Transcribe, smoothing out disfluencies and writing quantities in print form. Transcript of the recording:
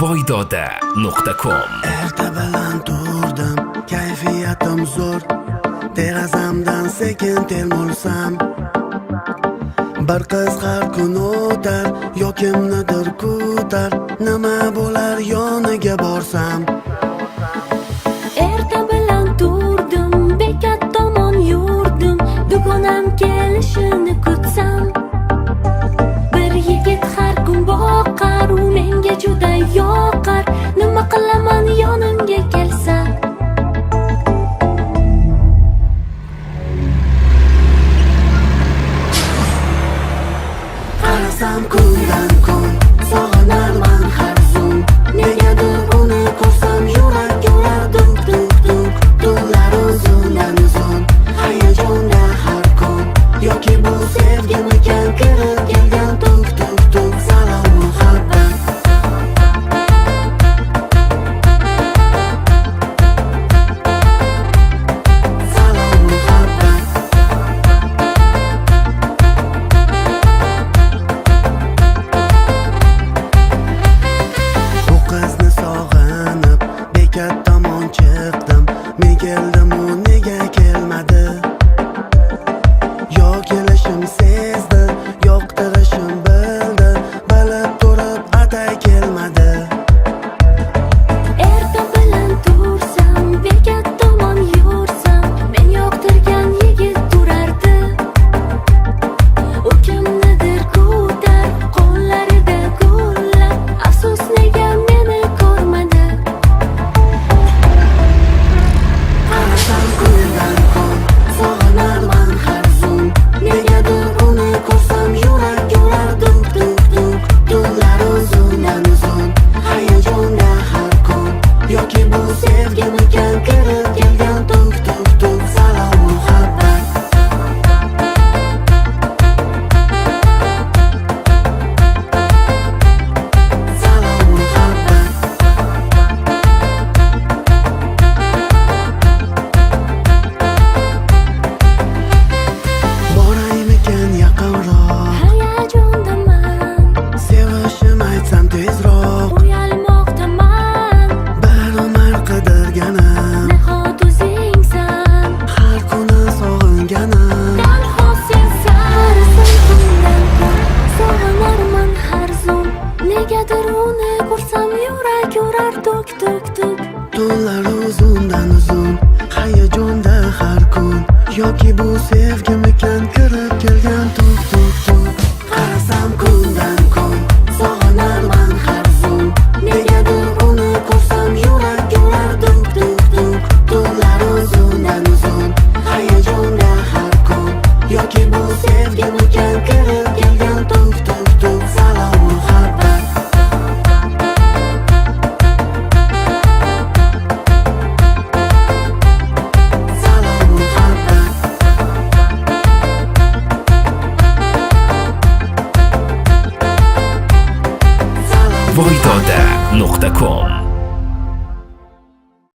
voydoda.com. Erta bilan turdim, kayfiyatim zo'r. Derazamdan sekin termulsam, bir qiz har kun o'tar, yo kimnidir kutar. Nima bo'lar yoniga borsam? Erta bilan turdim, bekat tomon yurdim, dugonam kelishini kutsam. Bir yigit har kun boqar, u menga juda yoqar. Nima qilaman yonimga kelsa? Qarasam kundan kun, sog'inarman har zum. Negadir uni ko'rsam yurak yurar duk duk duk. Tunlar uzundan uzun, hayajonda har kun. Yoki bu sevgimikan kirib kelgan tuk tuk tuk. Salom muhabbat, salom muhabbat. Bu qizni sog'inib bekat tomon chiqdim. Men keldim, u nega kelmadi? Yo kelishim sezdi, yoqtirishim bildi. Bilib turib atay kelmadi. Erta bilan tursam, bekat tomon yursam, men yoqtirgan yigit turardi. U kimnidir kutar, qo'llarida gullar. Afsus nega meni ko'rmadi? Qarasam kundan kun, sog'inarman har zum. Negadir uni ko'rsam yurak yurar duk duk duk. Tunlar uzundan uzun, hayajonda har kun. Yoki bu sevgimikan kirib kelgan tuk tuk tuk. Salom muhabbat, salom muhabbat. Boraymikan yaqinroq, Hayajondaman, sevishim aytsam tezroq. uyalmoqdaman. Bir umr qidirganim, Nahot o'zingsan, har kuni sog'inganim. darhol sensan. Kundan kun sog'inarman har zum. Negadir uni ko'rsam yurak yurar tuk tuk tuk. Tunlar uzundan uzun, hayajonda har kun. Yoki bu sevgimikan kirib kelgan tuk tuk tuk. Qarasam kundan kun, sog'inarman har zum. Negadir uni ko'rsam yurak yurar duk duk duk. Tunlar uzundan uzun, hayajonda har kun. Yoki bu sevgimikan kirib kelgan tuk tuk tuk. Salom muhabbat, salom muhabbat. voydoda.com.